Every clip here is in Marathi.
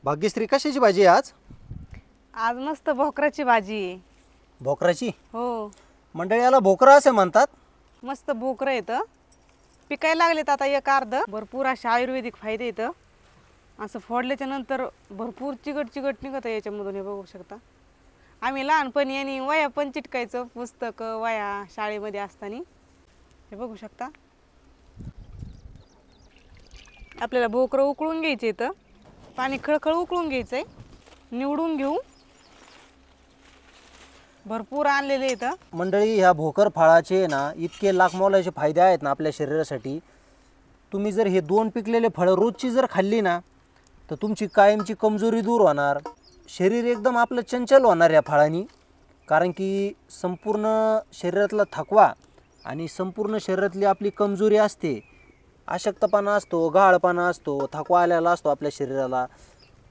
भाग्यश्री कशाची भाजी आहे आज? आज मस्त भोकराची भाजी आहे. भोकराची? हो, मंडळी याला भोकरा असे म्हणतात. मस्त भोकरं येतं. पिकायला लागलेत आता एक अर्ध. भरपूर असे आयुर्वेदिक फायदे येतं. असं फोडल्याच्या नंतर भरपूर चिकट चिकट निघतं याच्यामधून, हे बघू शकता. आम्ही लहानपणी आणि वया पण चिटकायचं, पुस्तकं वया शाळेमध्ये असताना. हे बघू शकता. आपल्याला भोकरं उकळून घ्यायचे इथं. पाणी खळखळ उकळून घ्यायचं आहे, निवडून घेऊ. भरपूर आणलेले इथं. मंडळी ह्या भोकर फळाचे ना इतके लाख मोलाचे फायदे आहेत ना आपल्या शरीरासाठी. तुम्ही जर हे 2 पिकलेले फळं रोजची जर खाल्ली ना तर तुमची कायमची कमजोरी दूर होणार. शरीर एकदम आपलं चंचल होणार या फळांनी. कारण की संपूर्ण शरीरातला थकवा आणि संपूर्ण शरीरातली आपली कमजोरी असते, अशक्तपणा असतो, गहाळपणा असतो, थकवा आलेला असतो आपल्या शरीराला,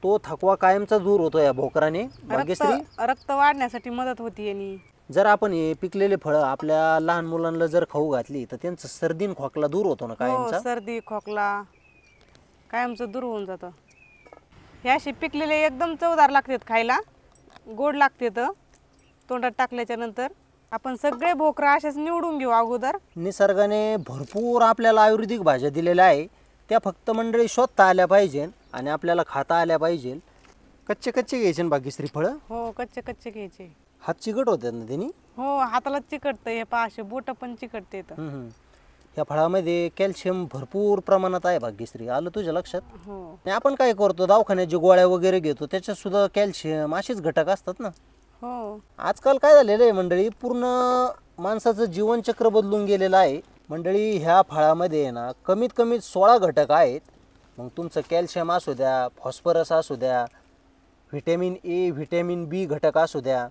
तो थकवा कायमचा दूर होतो या भोकराने. भाग्यश्री, रक्त वाढण्यासाठी मदत होती यांनी. जर आपण हे पिकलेले फळं आपल्या लहान मुलांना जर खाऊ घातली तर त्यांचं सर्दी आणि खोकला दूर होतो ना कायमचा. हो, सर्दी खोकला कायमचं दूर होऊन जातं. हे असे पिकलेले एकदम चवदार लागतात खायला, गोड लागतात तोंडात टाकल्याच्या नंतर. आपण सगळे भोकरं असेच निवडून घेऊ अगोदर. निसर्गाने भरपूर आपल्याला आयुर्वेदिक भाज्या दिलेल्या आहे, त्या फक्त मंडळी शोधता आल्या पाहिजे आणि आपल्याला खाता आल्या पाहिजे. कच्चे कच्चे घ्यायचे ना भाग्यश्री फळं? हो, कच्चे कच्चे घ्यायचे. हात चिकट होतात ना त्यांनी. हो, हाताला चिकटतं. हे पहा असे बोट पण चिकटते. ह्या फळामध्ये कॅल्शियम भरपूर प्रमाणात आहे भाग्यश्री, आलं तुझ्या लक्षात? हो. आणि आपण काय करतो, दवाखान्यात जे गोळ्या वगैरे घेतो त्याच्यात सुद्धा कॅल्शियम असेच घटक असतात ना. हो, आजकाल काय झालेलं आहे मंडळी, पूर्ण माणसाचं जीवनचक्र बदलून गेलेलं आहे मंडळी. ह्या फळामध्ये आहे ना कमीत कमी 16 घटक आहेत. मग तुमचं कॅल्शियम असू द्या, फॉस्फरस असू द्या, व्हिटॅमिन ए, व्हिटॅमिन बी घटक असू द्या,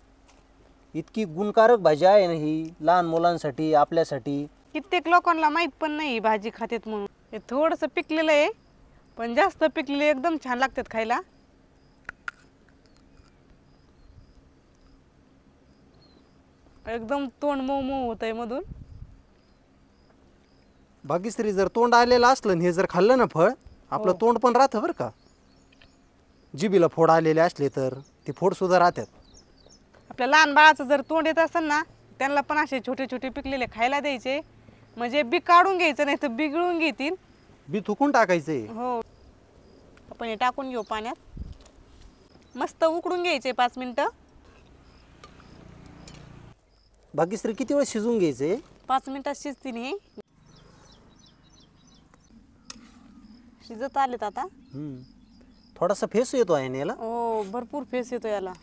इतकी गुणकारक भाजी आहे ना ही लहान मुलांसाठी, आपल्यासाठी. कित्येक लोकांना माहित पण नाही भाजी खातेत म्हणून. हे थोडंसं पिकलेलं आहे, पण जास्त पिकलेले एकदम छान लागतात खायला. एकदम तोंड मऊ मऊ होत आहे मधून. भाग्यश्री, जर तोंड आलेलं असलं आणि हे जर खाल्लं ना फळ, आपलं तोंड पण राहतं बरं का. जिभीला फोड आलेले असले तर ते फोड सुद्धा राहतात. आपल्या लहान बाळाचं जर तोंड येत असेल ना, त्यांना पण असे छोटे छोटे पिकलेले खायला द्यायचे. म्हणजे बी काढून घ्यायचं, नाही तर बिघडून घेतील. बी थुकून टाकायचे. हो, आपण हे टाकून घेऊ पाण्यात. मस्त उकडून घ्यायचे 5 मिनिटं. भाग्यश्री, किती वेळ शिजवून घ्यायचे? 5 मिनिटात शिजतील हे. शिजत आलेत आता. थोडासा फेस येतो आहे ना याला. हो, भरपूर फेस येतो याला.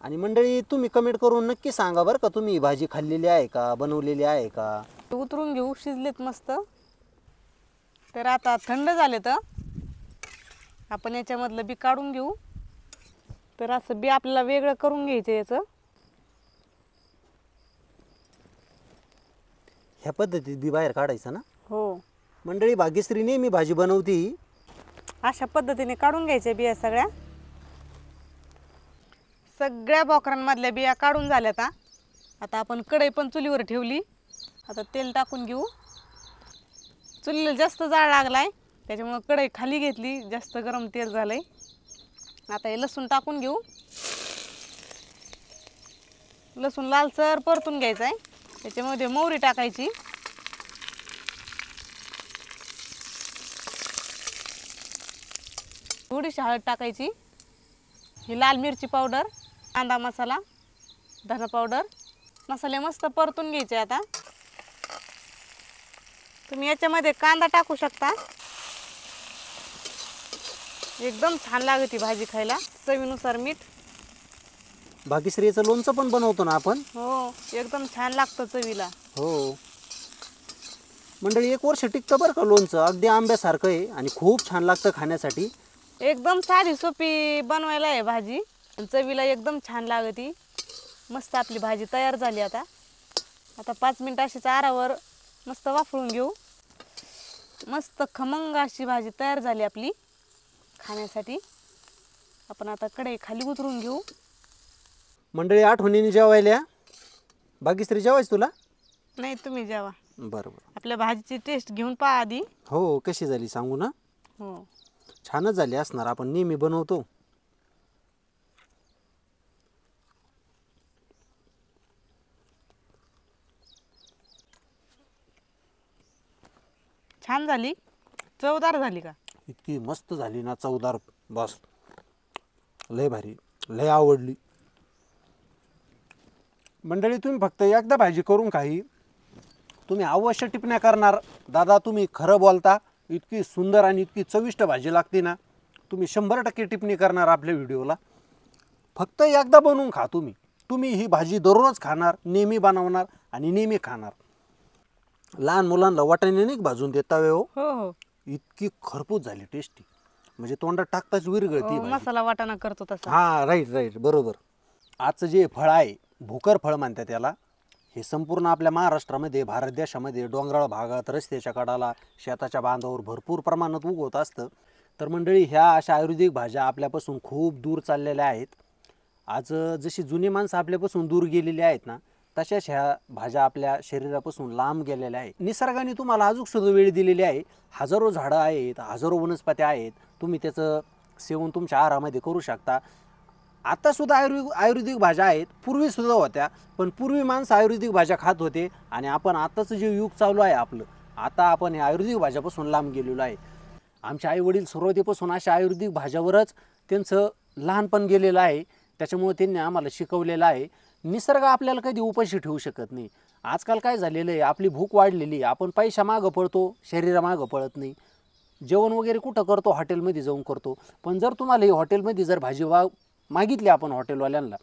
आणि मंडळी, तुम्ही कमेंट करून नक्की सांगा बरं का, तुम्ही भाजी खाल्लेली आहे का, बनवलेली आहे का. उतरून घेऊ. शिजलेत मस्त. तर आता थंड झाले तर आपण याच्यामधलं बी काढून घेऊ. तर असं बी आपल्याला वेगळं करून घ्यायचं याचं. ह्या पद्धतीत बी बाहेर काढायचं ना. हो, मंडळी, भाग्यश्री नेहमी भाजी बनवती. अशा पद्धतीने काढून घ्यायच्या बिया सगळ्या. सगळ्या बोकरांमधल्या बिया काढून झाल्यात. आता आपण कढई पण चुलीवर ठेवली. आता तेल टाकून घेऊ. चुलीला जास्त जाळ लागलाय त्याच्यामुळे कढई खाली घेतली, जास्त गरम तेल झालंय. आता हे लसूण टाकून घेऊ. लसूण लालसर परतून घ्यायचा आहे. त्याच्यामध्ये मोहरी टाकायची. थोडीशी हळद टाकायची. ही लाल मिरची पावडर, कांदा मसाला, धना पावडर, मसाले मस्त परतून घ्यायचे. आता तुम्ही याच्यामध्ये कांदा टाकू शकता. एकदम छान लागते भाजी खायला. चवीनुसार मीठ. भाग्यश्रीचं लोणचं पण बनवतो ना आपण. हो, एकदम छान लागतं चवीला. हो मंडळी, 1 वर्ष टिकतं बरं का लोणचं. अगदी आंब्यासारखं आहे आणि खूप छान लागतं खाण्यासाठी. एकदम साधी सोपी बनवायला आहे भाजी. चवीला एकदम छान लागते. मस्त आपली भाजी तयार झाली. आता 5 मिनिटं अशीच आरावर मस्त वाफळून घेऊ. मस्त खमंग अशी भाजी तयार झाली आपली खाण्यासाठी. आपण आता कढई खाली उतरून घेऊ. मंडळी, आठवणीने जेवायला. भाग्यश्री, जेवायचं तुला? नाही, तुम्ही जेवा. बरोबर. आपल्या भाजीची टेस्ट घेऊन पहा आधी. हो, कशी झाली सांगू ना. हो, छानच झाली असणार, आपण नेहमी बनवतो. छान झाली, चवदार झाली का? इतकी मस्त झाली ना, चवदार. बस लय भारी, लय आवडली. मंडळी तुम्ही फक्त एकदा भाजी करून खाई, तुम्ही अवश्य टिप्पण्या करणार, दादा तुम्ही खरं बोलता, इतकी सुंदर आणि इतकी चविष्ट भाजी लागते ना, तुम्ही 100% टिप्पणी करणार आपल्या व्हिडिओला. फक्त एकदा बनवून खा तुम्ही. तुम्ही ही भाजी दररोज खाणार, नेहमी बनवणार आणि नेहमी खाणार. लहान मुलांना वाटाणे नाही भाजून देता हो, हो हो. इतकी खरपूस झाली, टेस्टी, म्हणजे तोंडात टाकताच विरघळती. मसाला वाटाणा करतो तसा. हां राईट राईट बरोबर. आजचं जे फळ आहे, भोकर फळ म्हणतात त्याला, हे संपूर्ण आपल्या महाराष्ट्रामध्ये, भारत देशामध्ये डोंगराळ भागात, रस्त्याच्या कडाला, शेताच्या बांधावर भरपूर प्रमाणात उगवत असतं. तर मंडळी, ह्या अशा आयुर्वेदिक भाज्या आपल्यापासून खूप दूर चाललेल्या आहेत. आज जशी जुनी माणसं आपल्यापासून दूर गेलेली आहेत ना, तशाच ह्या भाज्या आपल्या शरीरापासून लांब गेलेल्या आहेत. निसर्गाने तुम्हाला अजून सुद्धा वेळ दिलेली आहे. हजारो झाडं आहेत, हजारो वनस्पत्या आहेत, तुम्ही त्याचं सेवन तुमच्या आहारामध्ये करू शकता. आतासुद्धा आयुर्वेदिक भाज्या आहेत, पूर्वीसुद्धा होत्या, पण पूर्वी माणसं आयुर्वेदिक भाज्या खात होते आणि आपण आताचं जे युग चालू आहे आपलं, आता आपण ह्या आयुर्वेदिक भाज्यापासून लांब गेलेलो आहे. आमचे आईवडील सुरुवातीपासून अशा आयुर्वेदिक भाज्यावरच त्यांचं लहानपण गेलेलं आहे, त्याच्यामुळे त्यांनी आम्हाला शिकवलेलं आहे. निसर्ग आपल्याला कधी उपाशी ठेवू शकत नाही. आजकाल काय झालेलं आहे, आपली भूक वाढलेली, आपण पैसा मागं पळतो, शरीरामागं पळत नाही. जेवण वगैरे कुठं करतो, हॉटेलमध्ये जाऊन करतो. पण जर तुम्हाला ही हॉटेलमध्ये जर भाजी मागितली आपण हॉटेलवाल्यांना,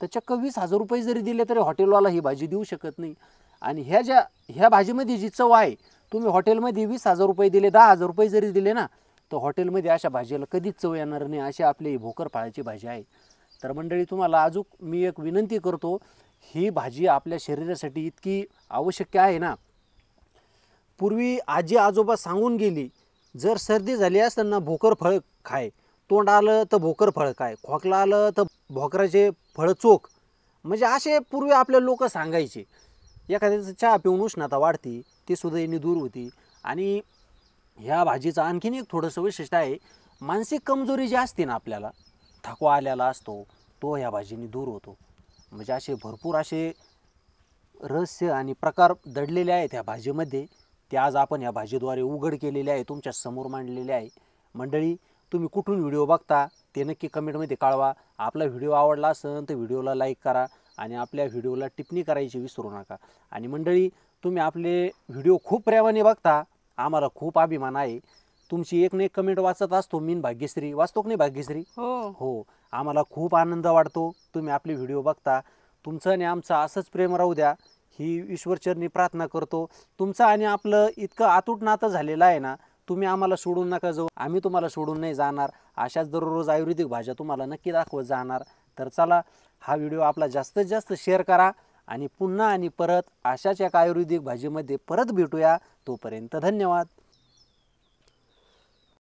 तर चक्क 20,000 रुपये जरी दिले तरी हॉटेलवाला ही भाजी देऊ शकत नाही. आणि ह्या भाजीमध्ये जी चव आहे, तुम्ही हॉटेलमध्ये 20,000 रुपये दिले, 10,000 रुपये जरी दिले ना, तर हॉटेलमध्ये अशा भाजीला कधीच चव येणार नाही. अशी आपली ही भोकर फळाची भाजी आहे. तर मंडळी, तुम्हाला अजून मी एक विनंती करतो, ही भाजी आपल्या शरीरासाठी इतकी आवश्यक आहे ना. पूर्वी आजी आजोबा सांगून गेली, जर सर्दी झाली असताना भोकर फळ खाय, तोंड आलं तर भोकर फळ खाय, खोकला आलं तर भोकराचे फळ चोख. म्हणजे असे पूर्वी आपले लोक सांगायचे. एखाद्याचं चहा पिऊन उष्णता वाढती, ती सुद्धा यांनी दूर होती. आणि ह्या भाजीचं आणखीन एक थोडंसं वैशिष्ट्य आहे, मानसिक कमजोरी जी असते ना, आपल्याला थकवा आलेला असतो, तो ह्या भाजीने दूर होतो. म्हणजे असे भरपूर असे रहस्य आणि प्रकार दडलेले आहेत ह्या भाजीमध्ये, ते आज आपण ह्या भाजीद्वारे उघड केलेले आहे, तुमच्या समोर मांडलेले आहे. मंडळी, तुम्ही कुठून व्हिडिओ बघता ते नक्की कमेंटमध्ये कळवा. आपला व्हिडिओ आवडला असेल तर व्हिडिओला लाईक करा आणि आपल्या व्हिडिओला टिप्पणी करायची विसरू नका. आणि मंडळी, तुम्ही आपले व्हिडिओ खूप प्रेमाने बघता, आम्हाला खूप अभिमान आहे. तुमची एक ना एक कमेंट वाचत असतो मी, भाग्यश्री वाचतो की नाही भाग्यश्री? हो, आम्हाला खूप आनंद वाटतो तुम्ही आपले व्हिडिओ बघता. तुमचं आणि आमचं असंच प्रेम राहू द्या, ही ईश्वरचरणी प्रार्थना करतो. तुमचं आणि आपलं इतकं अतूट नातं झालेलं आहे ना, तुम्ही आम्हाला सोडून नका जाऊ, आम्ही तुम्हाला सोडून नाही जाणार. अशाच दररोज आयुर्वेदिक भाज्या तुम्हाला नक्की दाखवत जाणार. तर चला, हा व्हिडिओ आपला जास्तीत जास्त शेअर करा आणि पुन्हा आणि परत अशाच एका आयुर्वेदिक भाजीमध्ये परत भेटूया. तोपर्यंत धन्यवाद.